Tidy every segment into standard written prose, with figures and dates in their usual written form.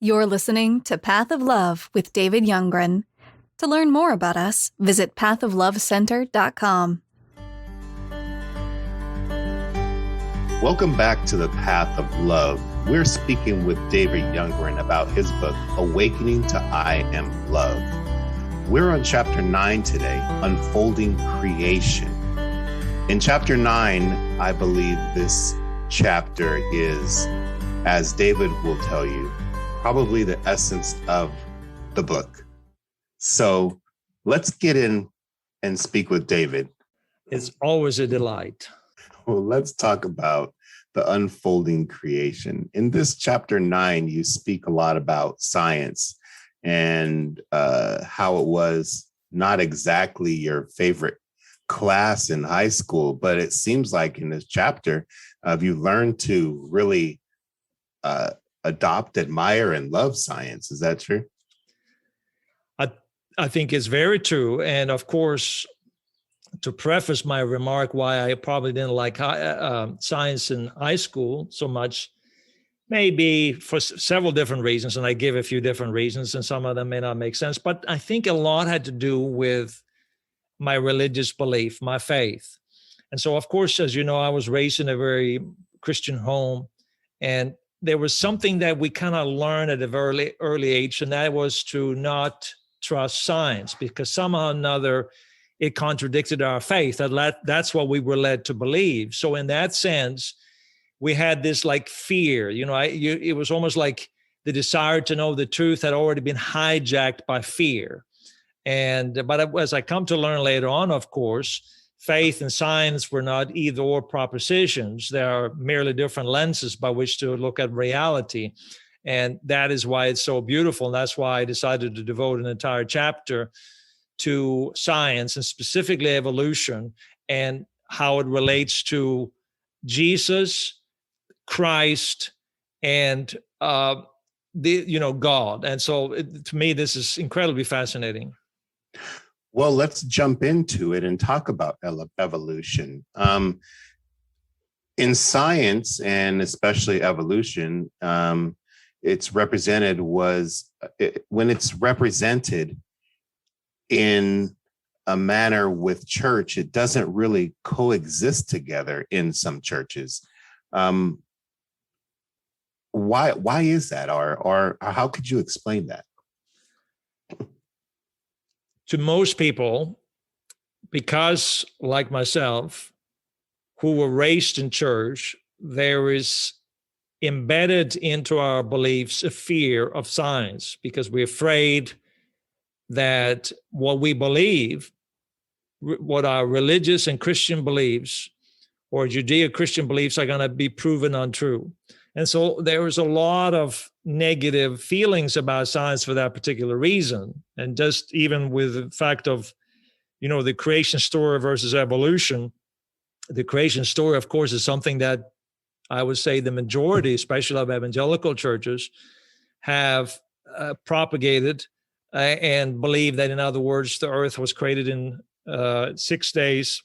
You're listening to Path of Love with David Youngren. To learn more about us, visit pathoflovecenter.com. Welcome back to the Path of Love. We're speaking with David Youngren about his book, Awakening to I Am Love. We're on chapter 9 today, Unfolding Creation. In chapter 9, I believe this chapter is, as David will tell you, probably the essence of the book. So let's get in and speak with David. It's always a delight. Well, let's talk about the unfolding creation. In this chapter 9, you speak a lot about science and how it was not exactly your favorite class in high school, but it seems like in this chapter, you learned to really adopt, admire, and love science. Is that true? I think it's very true. And of course, to preface my remark why I probably didn't like science in high school so much, maybe for several different reasons, and I give a few different reasons, and some of them may not make sense, but I think a lot had to do with my religious belief, my faith. And so, of course, as you know, I was raised in a very Christian home, and there was something that we kind of learned at a very early age, and that was to not trust science, because somehow or another it contradicted our faith. That's what we were led to believe. So in that sense, we had this like fear, it was almost like the desire to know the truth had already been hijacked by fear. But as I come to learn later on, of course, faith and science were not either or propositions. They are merely different lenses by which to look at reality. And that is why it's so beautiful. And that's why I decided to devote an entire chapter to science and specifically evolution and how it relates to Jesus, Christ, and God. And so to me, this is incredibly fascinating. Well, let's jump into it and talk about evolution. In science, and especially evolution, it's represented when it's represented in a manner with church, it doesn't really coexist together in some churches. Why is that? Or how could you explain that? To most people, because like myself, who were raised in church, there is embedded into our beliefs a fear of science, because we're afraid that what we believe, what our religious and Christian beliefs or Judeo-Christian beliefs are going to be proven untrue. And so there is a lot of negative feelings about science for that particular reason. And just even with the fact of, the creation story versus evolution, the creation story, of course, is something that I would say the majority, especially of evangelical churches, have propagated and believe that, in other words, the earth was created in 6 days,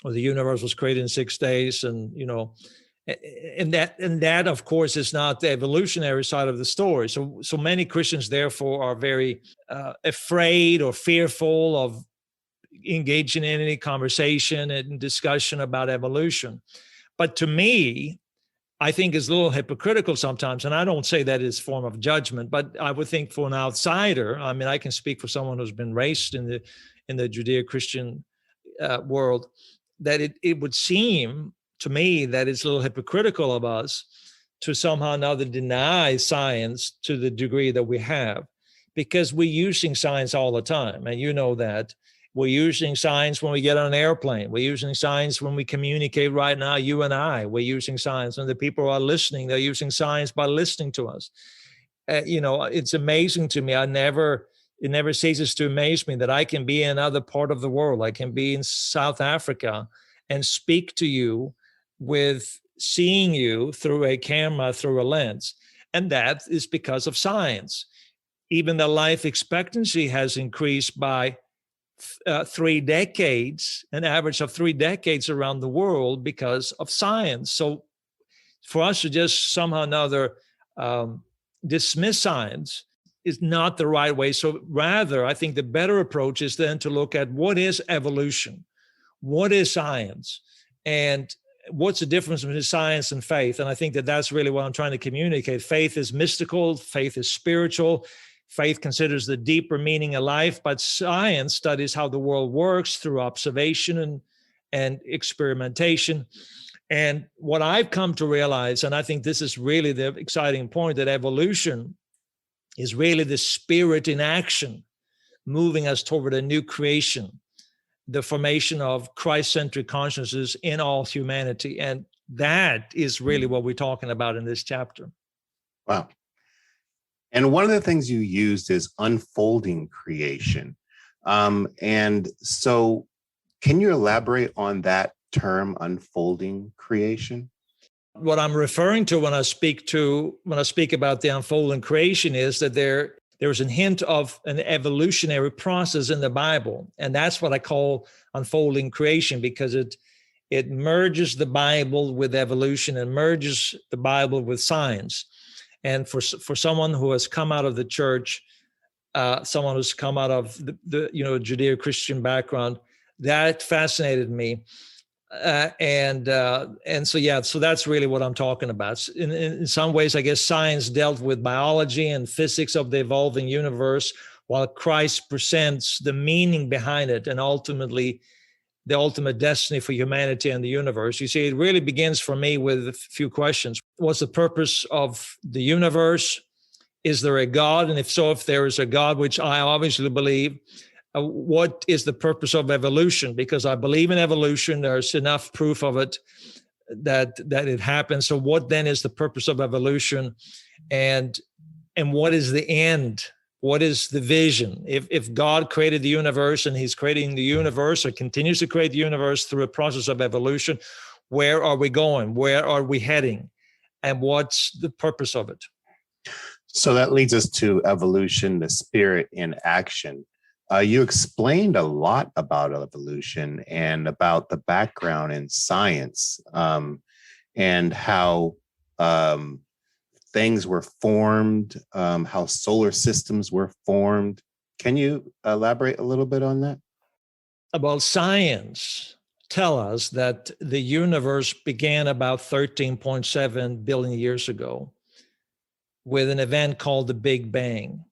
or the universe was created in 6 days. And, and that, of course, is not the evolutionary side of the story. So many Christians, therefore, are very afraid or fearful of engaging in any conversation and discussion about evolution. But to me, I think is a little hypocritical sometimes. And I don't say that is a form of judgment, but I would think for an outsider, I mean, I can speak for someone who's been raised in the Judeo-Christian world, that it would seem to me that it's a little hypocritical of us to somehow or another deny science to the degree that we have, because we're using science all the time. And you know that. We're using science when we get on an airplane. We're using science when we communicate right now, you and I. We're using science. And the people who are listening, they're using science by listening to us. It's amazing to me. It never ceases to amaze me that I can be in another part of the world. I can be in South Africa and speak to you with seeing you through a camera, through a lens. And that is because of science. Even the life expectancy has increased by 3 decades, an average of 3 decades around the world because of science. So for us to just somehow or another dismiss science is not the right way. So rather, I think the better approach is then to look at what is evolution, what is science, and what's the difference between science and faith. And I think that that's really what I'm trying to communicate. Faith is mystical, faith is spiritual, faith considers the deeper meaning of life, but science studies how the world works through observation and experimentation. And what I've come to realize, and I think this is really the exciting point, that evolution is really the spirit in action, moving us toward a new creation, the formation of Christcentric consciousness in all humanity. And that is really what we're talking about in this chapter. Wow. And one of the things you used is unfolding creation. And so can you elaborate on that term, unfolding creation? What I'm referring to when I speak about the unfolding creation is that there's a hint of an evolutionary process in the Bible. And that's what I call unfolding creation, because it merges the Bible with evolution and merges the Bible with science. And for someone who has come out of the church, someone who's come out of the Judeo-Christian background, that fascinated me. So that's really what I'm talking about. In some ways, I guess science dealt with biology and physics of the evolving universe, while Christ presents the meaning behind it and ultimately the ultimate destiny for humanity and the universe. You see, it really begins for me with a few questions. What's the purpose of the universe? Is there a God? And if so, if there is a God, which I obviously believe, what is the purpose of evolution? Because I believe in evolution. There's enough proof of it that it happens. So what then is the purpose of evolution? And what is the end? What is the vision? If God created the universe and he's creating the universe or continues to create the universe through a process of evolution, where are we going? Where are we heading? And what's the purpose of it? So that leads us to evolution, the spirit in action. You explained a lot about evolution and about the background in science, and how things were formed, how solar systems were formed. Can you elaborate a little bit on that? Well, science tells us that the universe began about 13.7 billion years ago with an event called the Big Bang.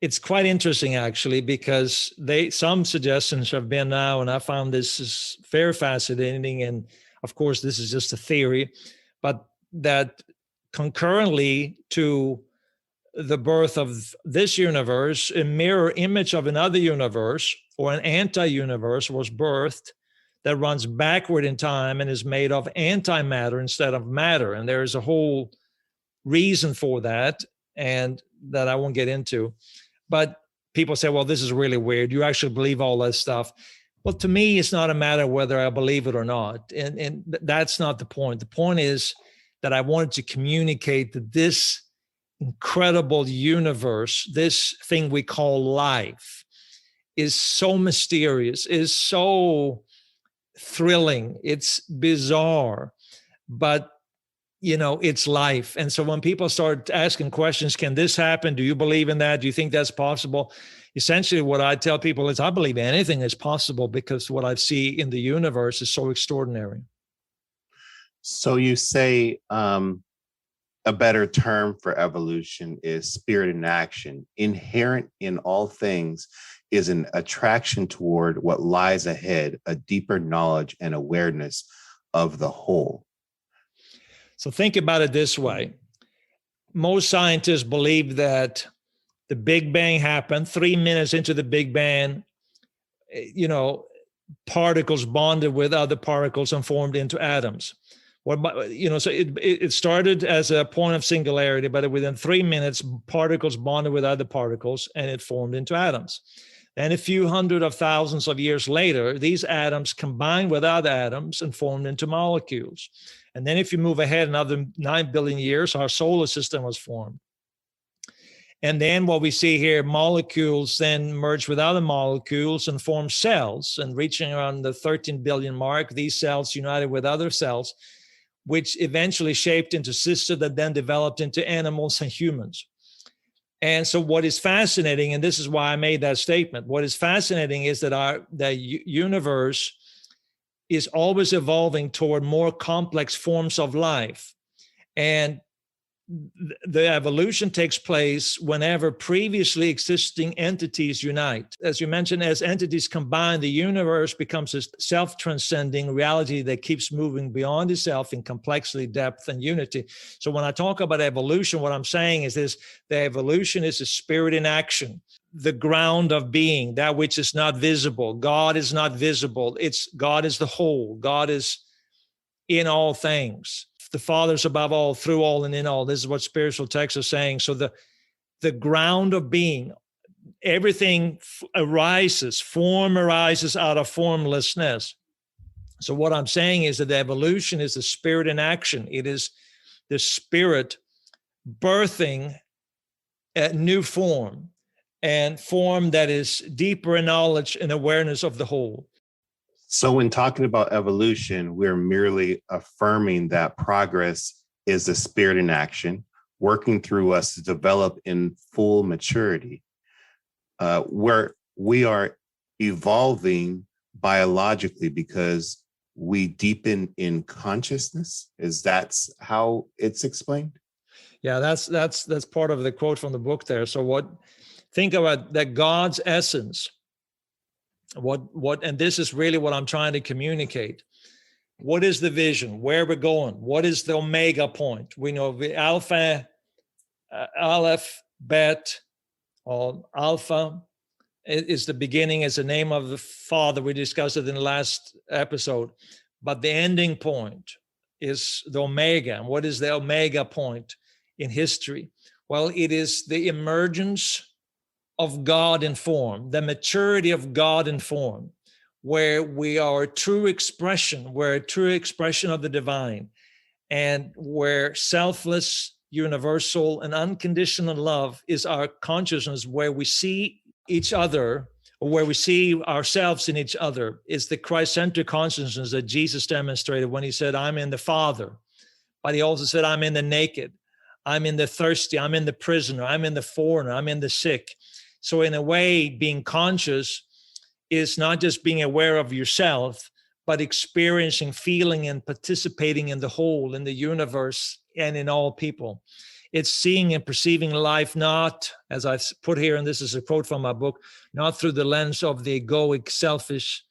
It's quite interesting, actually, because some suggestions have been now, and I found this is very fascinating. And of course, this is just a theory, but that concurrently to the birth of this universe, a mirror image of another universe or an anti-universe was birthed that runs backward in time and is made of antimatter instead of matter. And there is a whole reason for that, and that I won't get into. But people say, well, this is really weird. You actually believe all that stuff. Well, to me, it's not a matter of whether I believe it or not. And that's not the point. The point is that I wanted to communicate that this incredible universe, this thing we call life, is so mysterious, is so thrilling. It's bizarre, but it's life. And so when people start asking questions, can this happen? Do you believe in that? Do you think that's possible? Essentially, what I tell people is I believe anything is possible because what I see in the universe is so extraordinary. So you say a better term for evolution is spirit in action. Inherent in all things is an attraction toward what lies ahead, a deeper knowledge and awareness of the whole. So think about it this way. Most scientists believe that the Big Bang happened 3 minutes into the Big Bang, particles bonded with other particles and formed into atoms. So it started as a point of singularity, but within 3 minutes, particles bonded with other particles and it formed into atoms. And a few hundred of thousands of years later, these atoms combined with other atoms and formed into molecules. And then if you move ahead another 9 billion years, our solar system was formed. And then what we see here, molecules then merge with other molecules and form cells. And reaching around the 13 billion mark, these cells united with other cells, which eventually shaped into systems that then developed into animals and humans. And so what is fascinating, and this is why I made that statement, what is fascinating is that the universe is always evolving toward more complex forms of life. And the evolution takes place whenever previously existing entities unite. As you mentioned, as entities combine, the universe becomes a self-transcending reality that keeps moving beyond itself in complexity, depth, and unity. So when I talk about evolution, what I'm saying is this: the evolution is a spirit in action, the ground of being, that which is not visible. God is not visible. God is the whole. God is in all things. The Father is above all, through all, and in all. This is what spiritual texts are saying. So the ground of being, everything arises, form arises out of formlessness. So what I'm saying is that the evolution is the spirit in action. It is the spirit birthing a new form, and form that is deeper in knowledge and awareness of the whole. So when talking about evolution, we're merely affirming that progress is the spirit in action, working through us to develop in full maturity, where we are evolving biologically because we deepen in consciousness. That's how it's explained? Yeah, that's part of the quote from the book there. So think about that God's essence. And this is really what I'm trying to communicate. What is the vision? Where we're going? What is the omega point? We know the alpha, aleph, bet, or alpha is the beginning, is the name of the Father. We discussed it in the last episode. But the ending point is the omega. And what is the omega point in history? Well, it is the emergence of God in form, the maturity of God in form, where we are a true expression, of the divine, and where selfless, universal, and unconditional love is our consciousness, where we see each other, or where we see ourselves in each other, is the Christcentric consciousness that Jesus demonstrated when he said, I'm in the Father. But he also said, I'm in the naked, I'm in the thirsty, I'm in the prisoner, I'm in the foreigner, I'm in the sick. So in a way, being conscious is not just being aware of yourself, but experiencing, feeling, and participating in the whole, in the universe, and in all people. It's seeing and perceiving life not, as I've put here, and this is a quote from my book, not through the lens of the egoic, selfish,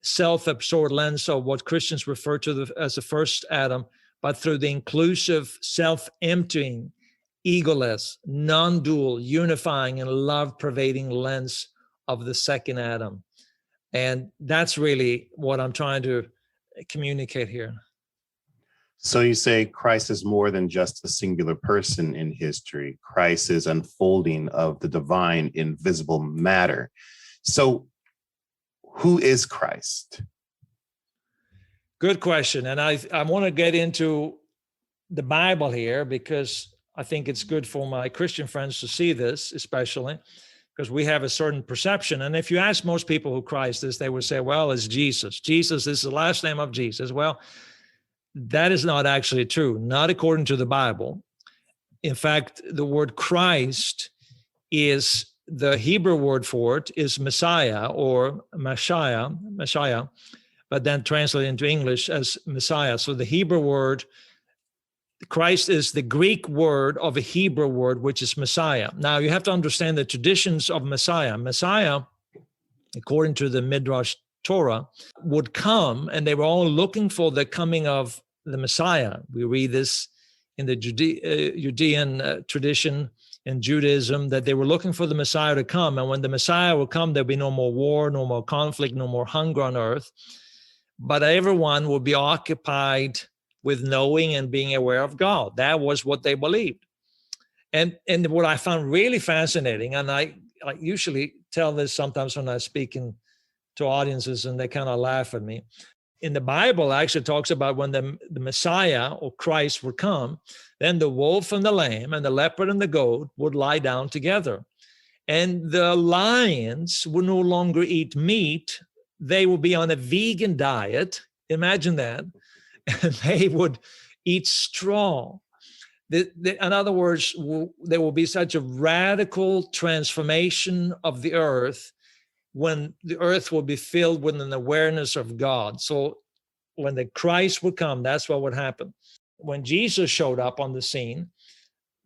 self-absorbed lens of what Christians refer to as the first Adam, but through the inclusive, self-emptying, egoless, non-dual, unifying, and love-pervading lens of the second Adam. And that's really what I'm trying to communicate here. So you say Christ is more than just a singular person in history. Christ is unfolding of the divine in visible matter. So who is Christ? Good question. And I want to get into the Bible here because I think it's good for my Christian friends to see this, especially because we have a certain perception. And if you ask most people who Christ is, they would say, well, it's Jesus. Jesus is the last name of Jesus. Well, that is not actually true, not according to the Bible. In fact, the word Christ is, the Hebrew word for it is Messiah or Messiah, but then translated into English as Messiah. So the Hebrew word, Christ is the Greek word of a Hebrew word, which is Messiah. Now, you have to understand the traditions of Messiah. Messiah, according to the Midrash Torah, would come, and they were all looking for the coming of the Messiah. We read this in the Judean tradition in Judaism, that they were looking for the Messiah to come. And when the Messiah will come, there'll be no more war, no more conflict, no more hunger on earth. But everyone will be occupied with knowing and being aware of God. That was what they believed. And what I found really fascinating, and I usually tell this sometimes when I speak to audiences and they kind of laugh at me. In the Bible, actually talks about when the Messiah or Christ would come, then the wolf and the lamb and the leopard and the goat would lie down together. And the lions would no longer eat meat. They would be on a vegan diet. Imagine that. And they would eat straw. In other words, there will be such a radical transformation of the earth when the earth will be filled with an awareness of God. So when the Christ would come, that's what would happen. When Jesus showed up on the scene,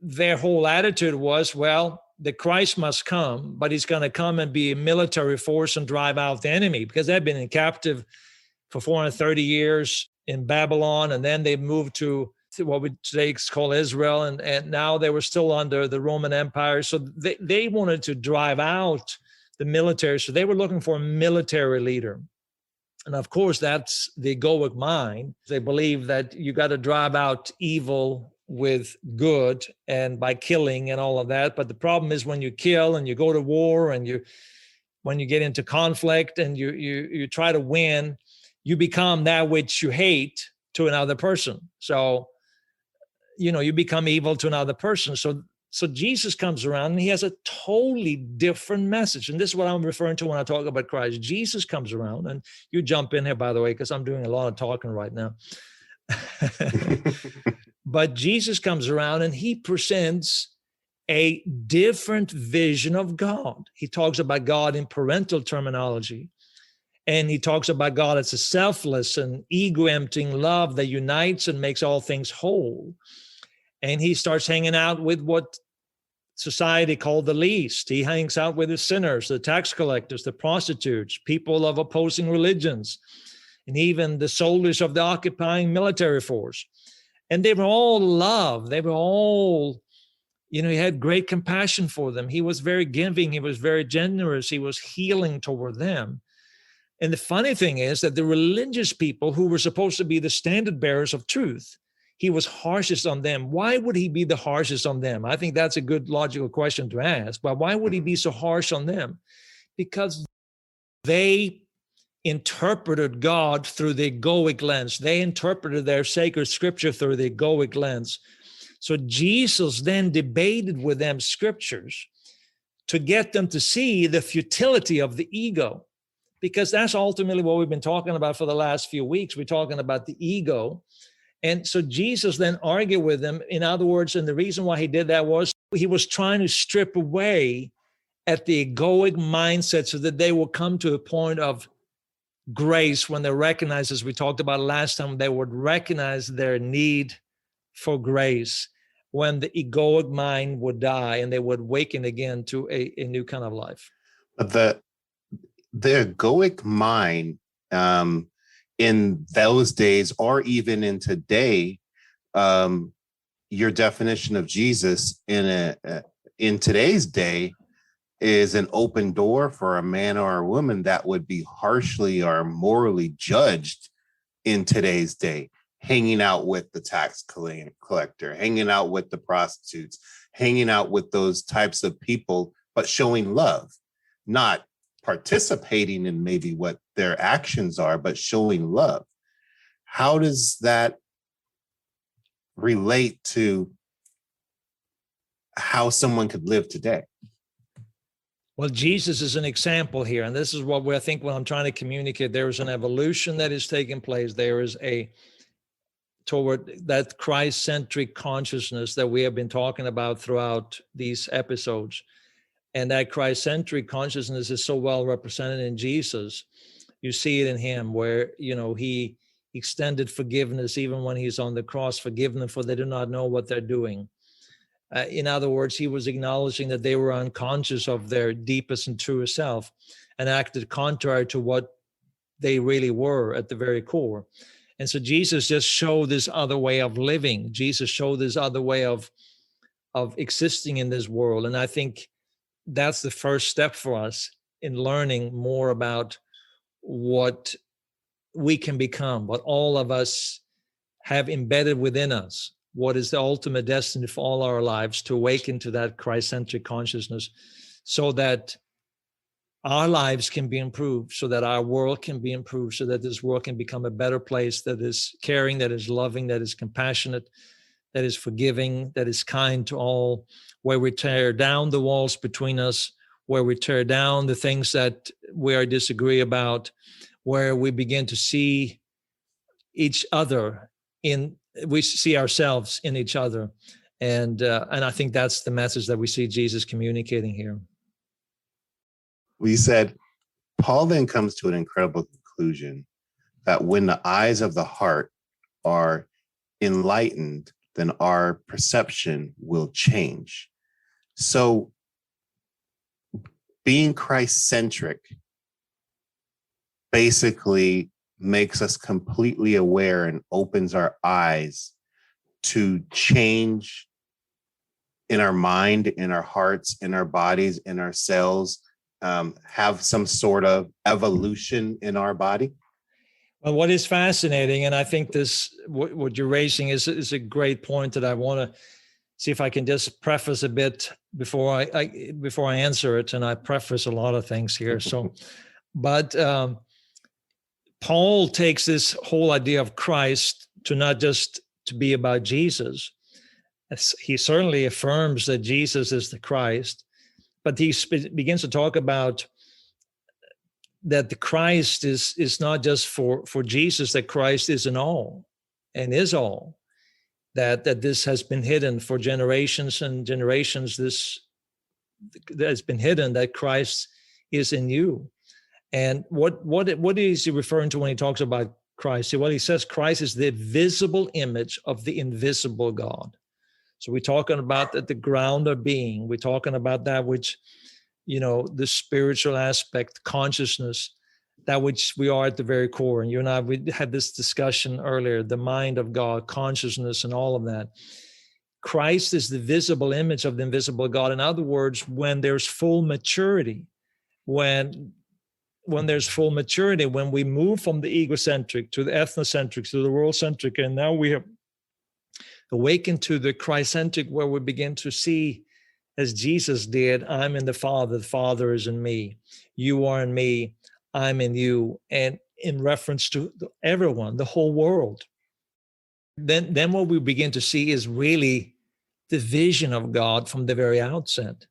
their whole attitude was, well, the Christ must come, but he's going to come and be a military force and drive out the enemy, because they've been in captive for 430 years in Babylon, and then they moved to what we today call Israel, and now they were still under the Roman Empire. So they wanted to drive out the military. So they were looking for a military leader. And of course, that's the egoic mind. They believe that you got to drive out evil with good and by killing and all of that. But the problem is when you kill and you go to war and when you get into conflict and you try to win, you become that which you hate to another person. So, you become evil to another person. So Jesus comes around and he has a totally different message. And this is what I'm referring to when I talk about Christ. Jesus comes around, and you jump in here, by the way, because I'm doing a lot of talking right now. But Jesus comes around and he presents a different vision of God. He talks about God in parental terminology. And he talks about God as a selfless and ego-emptying love that unites and makes all things whole. And he starts hanging out with what society called the least. He hangs out with the sinners, the tax collectors, the prostitutes, people of opposing religions, and even the soldiers of the occupying military force. And they were all love. They were all, he had great compassion for them. He was very giving. He was very generous. He was healing toward them. And the funny thing is that the religious people who were supposed to be the standard bearers of truth, he was harshest on them. Why would he be the harshest on them? I think that's a good logical question to ask. But why would he be so harsh on them? Because they interpreted God through the egoic lens. They interpreted their sacred scripture through the egoic lens. So Jesus then debated with them scriptures to get them to see the futility of the ego, because that's ultimately what we've been talking about for the last few weeks. We're talking about the ego. And so Jesus then argued with them. In other words, and the reason why he did that was he was trying to strip away at the egoic mindset so that they will come to a point of grace when they recognize, as we talked about last time, they would recognize their need for grace when the egoic mind would die and they would waken again to a new kind of life. But the egoic mind, in those days, or even in today, your definition of Jesus in today's day is an open door for a man or a woman that would be harshly or morally judged in today's day, hanging out with the tax collector, hanging out with the prostitutes, hanging out with those types of people, but showing love, not participating in maybe what their actions are, but showing love. How does that relate to how someone could live today? Well, Jesus is an example here. And this is what I think when I'm trying to communicate, there is an evolution that is taking place. There is toward that Christcentric consciousness that we have been talking about throughout these episodes. And that Christcentric consciousness is so well represented in Jesus. You see it in him where, he extended forgiveness even when he's on the cross, forgive them for they do not know what they're doing. In other words, he was acknowledging that they were unconscious of their deepest and truest self and acted contrary to what they really were at the very core. And so Jesus just showed this other way of living. Jesus showed this other way of existing in this world. And I think that's the first step for us in learning more about what we can become, what all of us have embedded within us, what is the ultimate destiny for all our lives, to awaken to that Christ-centric consciousness so that our lives can be improved, so that our world can be improved, so that this world can become a better place that is caring, that is loving, that is compassionate, that is forgiving, that is kind to all, where we tear down the walls between us, where we tear down the things that we disagree about, where we begin to see each other we see ourselves in each other, And I think that's the message that we see Jesus communicating here. We said, Paul then comes to an incredible conclusion that when the eyes of the heart are enlightened, then our perception will change. So being Christ-centric basically makes us completely aware and opens our eyes to change in our mind, in our hearts, in our bodies, in our cells, have some sort of evolution in our body. Well, what is fascinating, and I think this, what you're raising is a great point that I want to see if I can just preface a bit before I answer it. And I preface a lot of things here. So, but Paul takes this whole idea of Christ to not just to be about Jesus. He certainly affirms that Jesus is the Christ, but he begins to talk about that the Christ is not just for Jesus, that Christ is in all and is all, that this has been hidden for generations and generations. This has been hidden, that Christ is in you. And what is he referring to when he talks about Christ? See, what he says, Christ is the visible image of the invisible God. So we're talking about the ground of being. We're talking about that which, the spiritual aspect, consciousness, that which we are at the very core. And you and I, we had this discussion earlier, the mind of God, consciousness, and all of that. Christ is the visible image of the invisible God. In other words, when there's full maturity, when there's full maturity, when we move from the egocentric to the ethnocentric to the world-centric, and now we have awakened to the Christcentric, where we begin to see, as Jesus did, I'm in the Father is in me, you are in me, I'm in you, and in reference to everyone, the whole world. Then what we begin to see is really the vision of God from the very outset.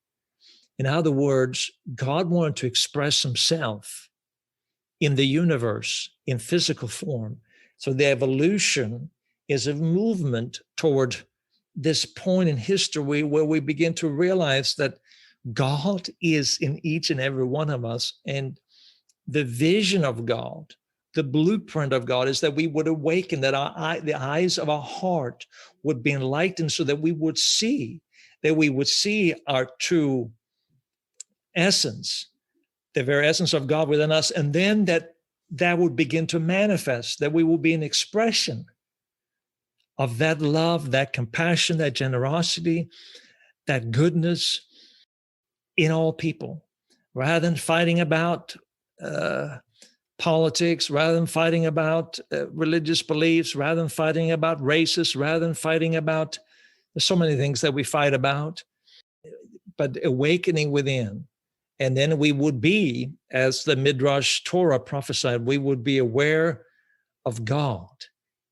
In other words, God wanted to express himself in the universe in physical form. So the evolution is a movement toward this point in history where we begin to realize that God is in each and every one of us. And the vision of God, the blueprint of God, is that we would awaken, that the eyes of our heart would be enlightened, so that we would see our true essence, the very essence of God within us. And then that would begin to manifest, that we will be an expression of that love, that compassion, that generosity, that goodness in all people, rather than fighting about politics, rather than fighting about religious beliefs, rather than fighting about races, rather than fighting about, there's so many things that we fight about, but awakening within. And then we would be, as the Midrash Torah prophesied, we would be aware of God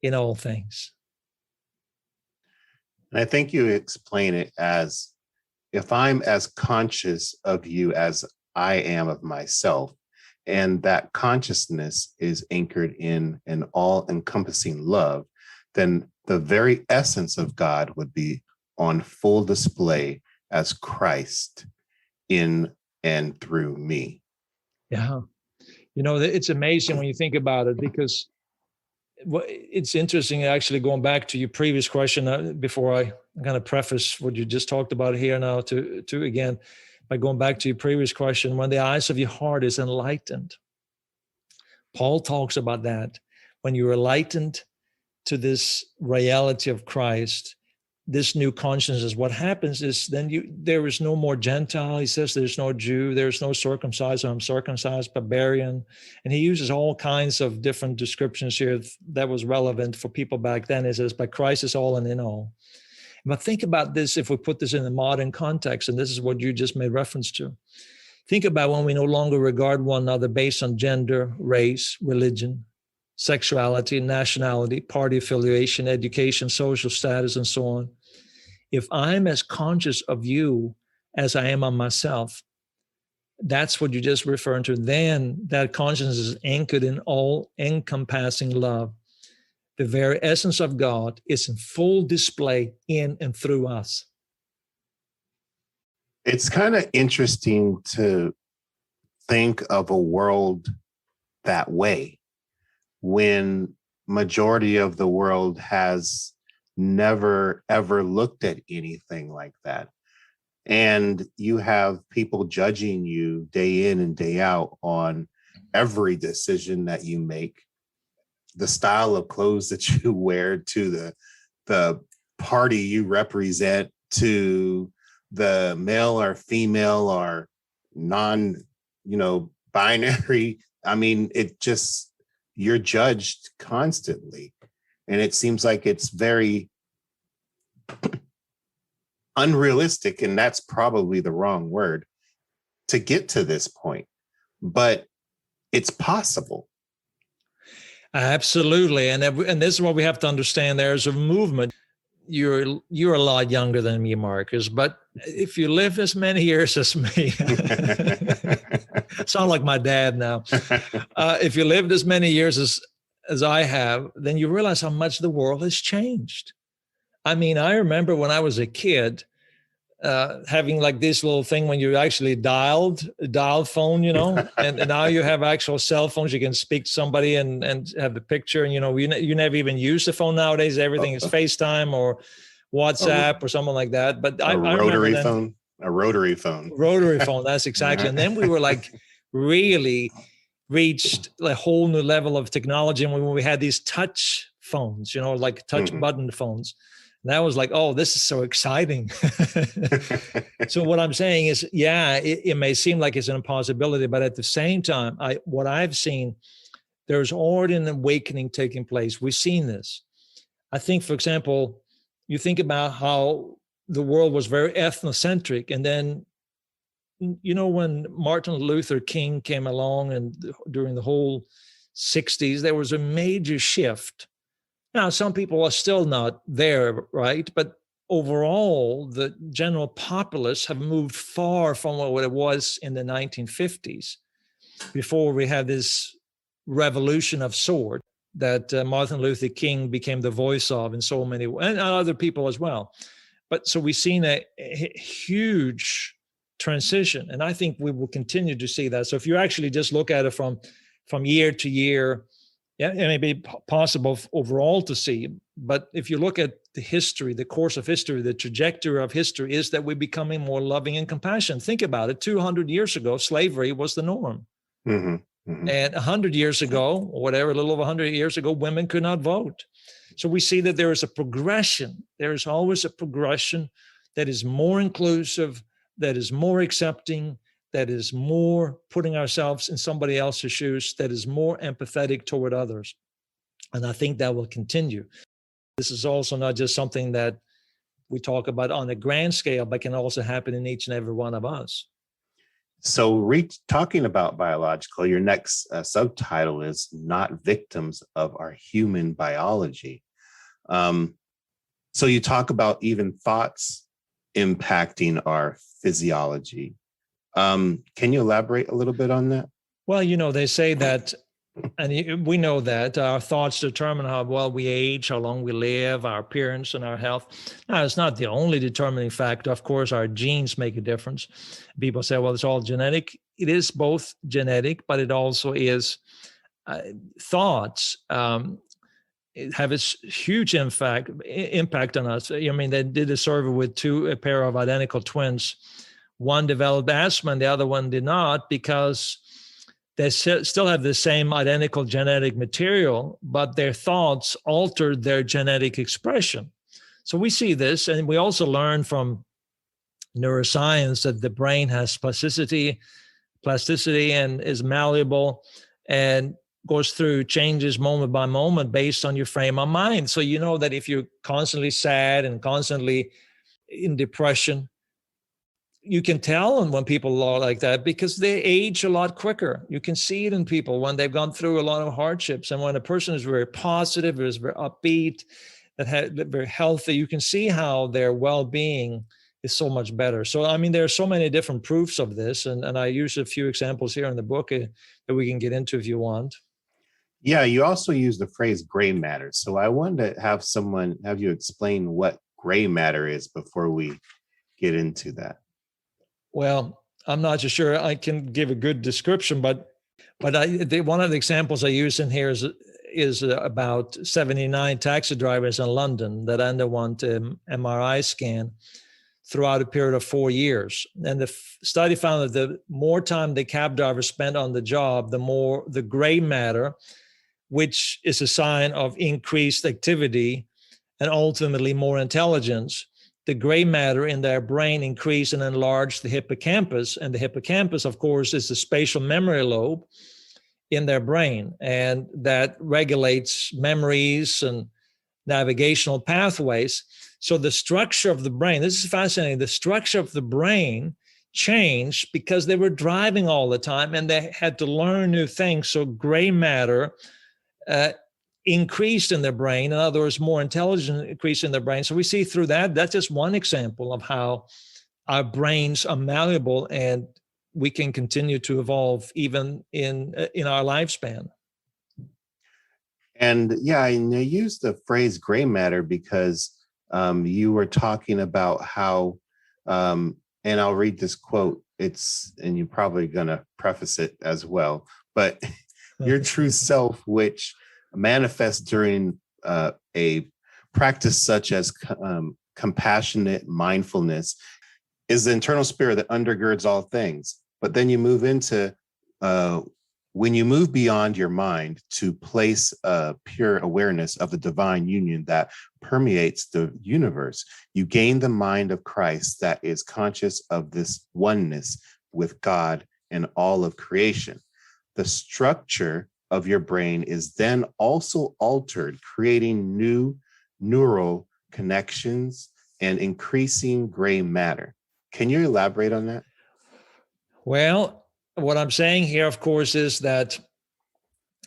in all things. And I think you explain it as, if I'm as conscious of you as I am of myself, and that consciousness is anchored in an all-encompassing love, then the very essence of God would be on full display as Christ in and through me. Yeah. It's amazing when you think about it, because it's interesting, actually, going back to your previous question, before I kind of preface what you just talked about here now to again, by going back to your previous question, when the eyes of your heart is enlightened, Paul talks about that. When you're enlightened to this reality of Christ, this new consciousness, what happens is then there is no more Gentile. He says there's no Jew, there's no circumcised or uncircumcised, barbarian. And he uses all kinds of different descriptions here that was relevant for people back then. He says, but Christ is all and in all. But think about this, if we put this in the modern context, and this is what you just made reference to. Think about when we no longer regard one another based on gender, race, religion, sexuality, nationality, party affiliation, education, social status, and so on. If I'm as conscious of you as I am of myself, that's what you just referred to, then that consciousness is anchored in all encompassing love. the very essence of God is in full display in and through us. It's kind of interesting to think of a world that way when majority of the world has never ever looked at anything like that. And you have people judging you day in and day out on every decision that you make, the style of clothes that you wear, to the party you represent, to the male or female or non, binary. I mean, you're judged constantly. And it seems like it's very unrealistic, and that's probably the wrong word, to get to this point. But it's possible. Absolutely. And this is what we have to understand. There's a movement. You're a lot younger than me, Marcus, but if you live as many years as me, sound like my dad now. If you lived as many years as I have, then you realize how much the world has changed. I mean, I remember when I was a kid, having like this little thing when you actually dialed phone, and now you have actual cell phones. You can speak to somebody and have the picture, and you never even use the phone nowadays. Everything is FaceTime or WhatsApp or something like that. But I rotary remember phone, a rotary phone, that's exactly. And then we were like really reached a whole new level of technology, and when we had these touch phones, like touch button phones. And that was like, oh, this is so exciting. So what I'm saying is, yeah, it may seem like it's an impossibility, but at the same time, what I've seen, there's already an awakening taking place. We've seen this. I think, for example, you think about how the world was very ethnocentric. And then, when Martin Luther King came along and during the whole 60s, there was a major shift. Now, some people are still not there, right? But overall, the general populace have moved far from what it was in the 1950s, before we had this revolution of sort that Martin Luther King became the voice of in so many, and other people as well. But so we've seen a huge transition, and I think we will continue to see that. So if you actually just look at it from year to year, yeah, it may be possible overall to see, but if you look at the history, the course of history, the trajectory of history is that we're becoming more loving and compassionate. Think about it. 200 years ago, slavery was the norm. Mm-hmm. Mm-hmm. And 100 years ago, or whatever, a little over 100 years ago, women could not vote. So we see that there is a progression. There is always a progression that is more inclusive, that is more accepting, that is more putting ourselves in somebody else's shoes, that is more empathetic toward others. And I think that will continue. This is also not just something that we talk about on a grand scale, but can also happen in each and every one of us. So talking about biological, your next subtitle is Not Victims of Our Human Biology. So you talk about even thoughts impacting our physiology. Can you elaborate a little bit on that? Well, they say that, and we know that our thoughts determine how well we age, how long we live, our appearance and our health. Now, it's not the only determining factor. Of course, our genes make a difference. People say, well, it's all genetic. It is both genetic, but it also is thoughts. It have a huge impact on us. I mean, they did a survey with a pair of identical twins. One developed asthma and the other one did not, because they still have the same identical genetic material, but their thoughts altered their genetic expression. So we see this, and we also learn from neuroscience that the brain has plasticity and is malleable and goes through changes moment by moment based on your frame of mind. So you know that if you're constantly sad and constantly in depression, you can tell when people are like that because they age a lot quicker. You can see it in people when they've gone through a lot of hardships. And when a person is very positive, is very upbeat, very healthy, you can see how their well-being is so much better. So, I mean, there are so many different proofs of this. And I use a few examples here in the book that we can get into if you want. Yeah, you also use the phrase gray matter. So I wanted to have you explain what gray matter is before we get into that. Well, I'm not so sure I can give a good description, but one of the examples I use in here is about 79 taxi drivers in London that underwent an MRI scan throughout a period of 4 years. And the study found that the more time the cab driver spent on the job, the more the gray matter, which is a sign of increased activity and ultimately more intelligence, the gray matter in their brain increased and enlarged the hippocampus. And the hippocampus, of course, is the spatial memory lobe in their brain. And that regulates memories and navigational pathways. So the structure of the brain, this is fascinating, the structure of the brain changed because they were driving all the time and they had to learn new things. So gray matter increased in their brain. In other words, more intelligence increased in their brain. So we see through that, that's just one example of how our brains are malleable and we can continue to evolve even in our lifespan. And yeah, and I use the phrase gray matter because you were talking about how, and I'll read this quote, and you're probably going to preface it as well, but your true self, which manifests during a practice such as compassionate mindfulness, is the internal spirit that undergirds all things. But then you move into, when you move beyond your mind to place pure awareness of the divine union that permeates the universe, you gain the mind of Christ that is conscious of this oneness with God and all of creation. The structure of your brain is then also altered, creating new neural connections and increasing gray matter. Can you elaborate on that? Well, what I'm saying here, of course, is that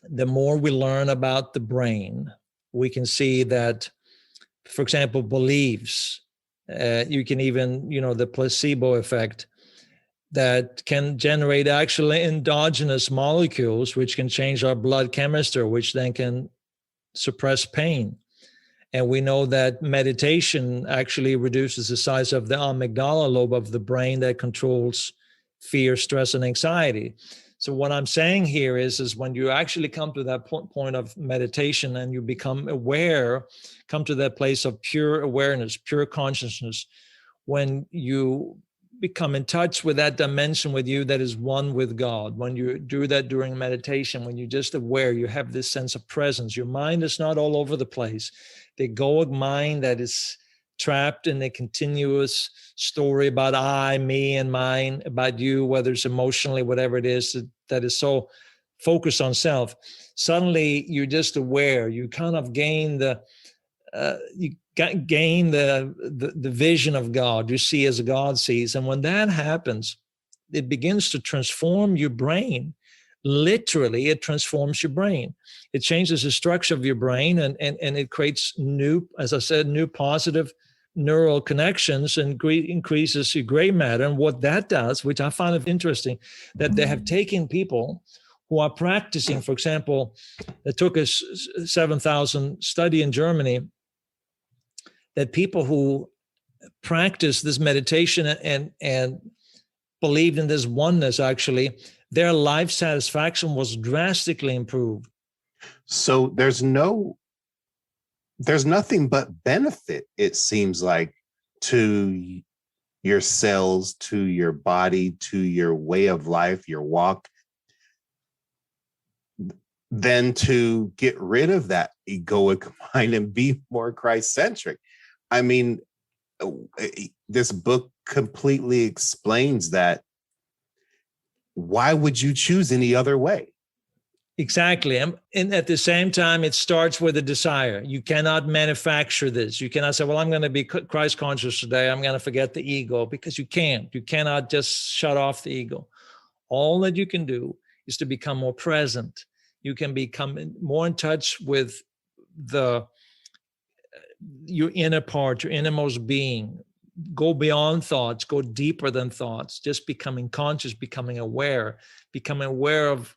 the more we learn about the brain, we can see that, for example, beliefs, you can even, the placebo effect, that can generate actually endogenous molecules, which can change our blood chemistry, which then can suppress pain. And we know that meditation actually reduces the size of the amygdala lobe of the brain that controls fear, stress, and anxiety. So what I'm saying here is when you actually come to that point of meditation and you become aware, come to that place of pure awareness, pure consciousness, when you become in touch with that dimension with you that is one with God, when you do that during meditation, when you're just aware, you have this sense of presence, your mind is not all over the place. The egoic mind that is trapped in a continuous story about I, me, and mine, about you, whether it's emotionally, whatever it is that is so focused on self. Suddenly you're just aware, you kind of gain the vision of God. You see as God sees. And when that happens, it begins to transform your brain. Literally, it transforms your brain. It changes the structure of your brain and it creates new, as I said, new positive neural connections and increases your gray matter. And what that does, which I find interesting, that they have taken people who are practicing, for example, it took us 7,000 study in Germany, that people who practice this meditation and believed in this oneness, actually, their life satisfaction was drastically improved. So there's nothing but benefit, it seems like, to your cells, to your body, to your way of life, your walk, than to get rid of that egoic mind and be more Christ-centric. I mean, this book completely explains that. Why would you choose any other way? Exactly. And at the same time, it starts with a desire. You cannot manufacture this. You cannot say, well, I'm going to be Christ conscious today. I'm going to forget the ego, because you can't. You cannot just shut off the ego. All that you can do is to become more present. You can become more in touch with your inner part, your innermost being. Go beyond thoughts, go deeper than thoughts, just becoming conscious, becoming aware of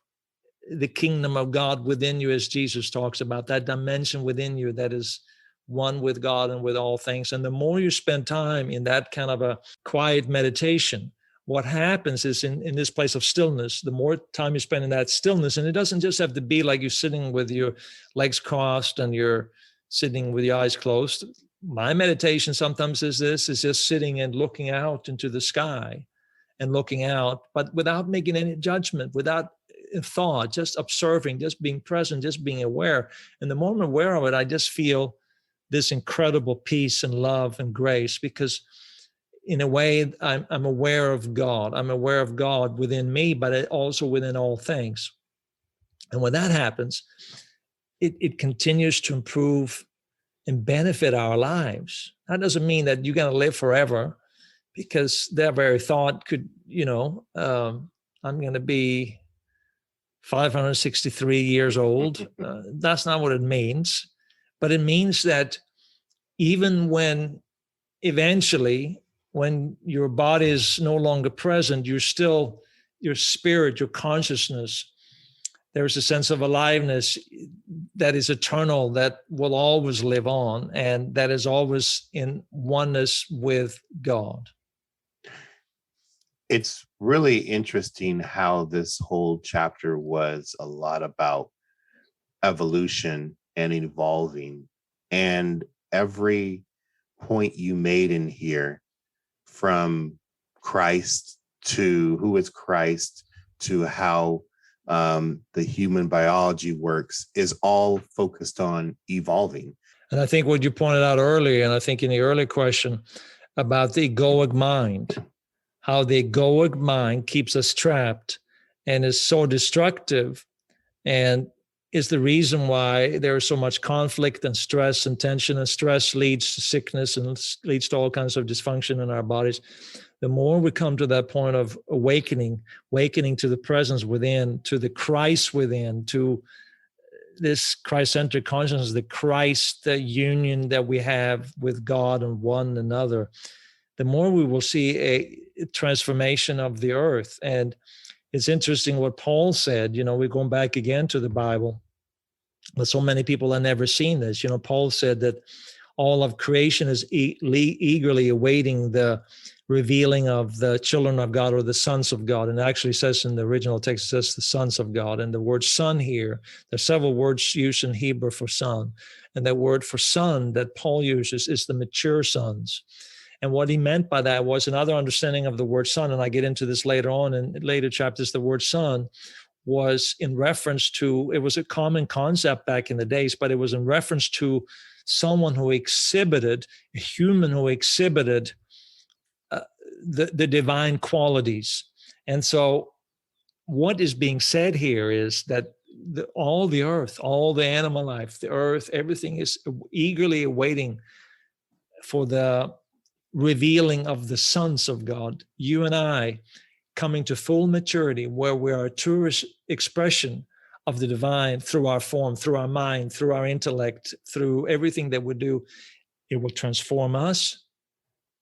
the kingdom of God within you, as Jesus talks about, that dimension within you that is one with God and with all things. And the more you spend time in that kind of a quiet meditation, what happens is in this place of stillness, the more time you spend in that stillness, and it doesn't just have to be like you're sitting with your legs crossed and you're sitting with your eyes closed. My meditation sometimes is just sitting and looking out into the sky and looking out, but without making any judgment, without thought, just observing, just being present, just being aware. And the more I'm aware of it, I just feel this incredible peace and love and grace, because in a way, I'm aware of God. I'm aware of God within me, but also within all things. And when that happens, it continues to improve and benefit our lives. That doesn't mean that you're going to live forever, because that very thought could, I'm going to be 563 years old. That's not what it means. But it means that even when eventually, when your body is no longer present, you're still, your spirit, your consciousness, there's a sense of aliveness that is eternal, that will always live on, and that is always in oneness with God. It's really interesting how this whole chapter was a lot about evolution and evolving. And every point you made in here, from Christ to who is Christ to how the human biology works, is all focused on evolving. And I think what you pointed out earlier, and I think in the earlier question about the egoic mind, how the egoic mind keeps us trapped and is so destructive, and is the reason why there is so much conflict and stress and tension, and stress leads to sickness and leads to all kinds of dysfunction in our bodies. The more we come to that point of awakening to the presence within, to the Christ within, to this Christcentric consciousness, the Christ, the union that we have with God and one another, the more we will see a transformation of the earth. And it's interesting what Paul said. We're going back again to the Bible, but so many people have never seen this. Paul said that all of creation is eagerly awaiting the revealing of the children of God, or the sons of God. And it actually says in the original text, it says the sons of God. And the word son here, there's several words used in Hebrew for son. And that word for son that Paul uses is the mature sons. And what he meant by that was another understanding of the word son, and I get into this later on in later chapters. The word son was in reference to, it was a common concept back in the days, but it was in reference to someone who exhibited, a human who exhibited the divine qualities. And so what is being said here is that all the earth, all the animal life, the earth, everything is eagerly awaiting for the revealing of the sons of God, you and I coming to full maturity, where we are a truest expression of the divine through our form, through our mind, through our intellect, through everything that we do. It will transform us,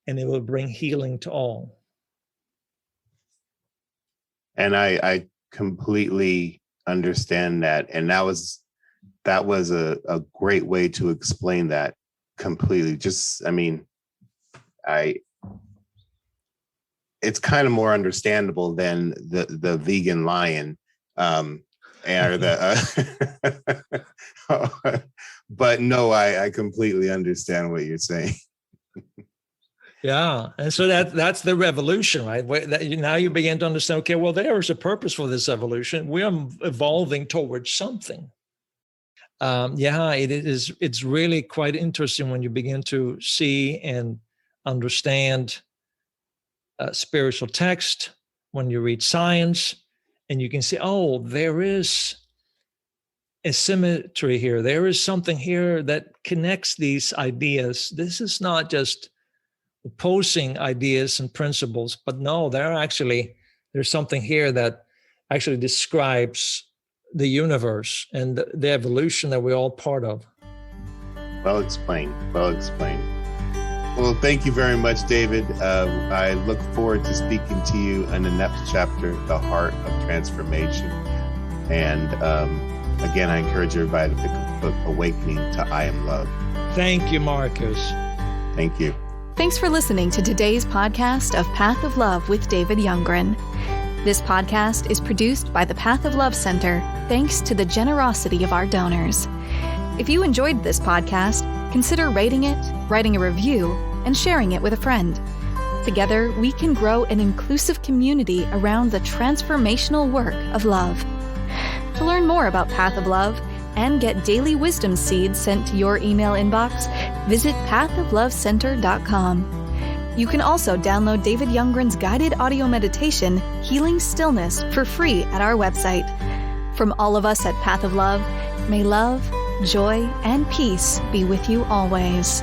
and it will bring healing to all. And I completely understand that. And that was a great way to explain that completely. It's kind of more understandable than the vegan lion, but no, I completely understand what you're saying. Yeah, and so that's the revolution, right? Now you begin to understand, okay, well, there is a purpose for this evolution. We are evolving towards something. It's really quite interesting when you begin to see and understand spiritual text, when you read science, and you can see, oh, there is a symmetry here. There is something here that connects these ideas. This is not just opposing ideas and principles, but no, there's something here that actually describes the universe and the evolution that we're all part of. Well explained. Well, thank you very much, David. I look forward to speaking to you in the next chapter, The Heart of Transformation. And again, I encourage everybody to pick up the book, Awakening to I Am Love. Thank you, Marcus. Thank you. Thanks for listening to today's podcast of Path of Love with David Youngren. This podcast is produced by the Path of Love Center, thanks to the generosity of our donors. If you enjoyed this podcast, consider rating it, writing a review, and sharing it with a friend. Together, we can grow an inclusive community around the transformational work of love. To learn more about Path of Love and get daily wisdom seeds sent to your email inbox, visit pathoflovecenter.com. You can also download David Youngren's guided audio meditation, Healing Stillness, for free at our website. From all of us at Path of Love, may love, joy, and peace be with you always.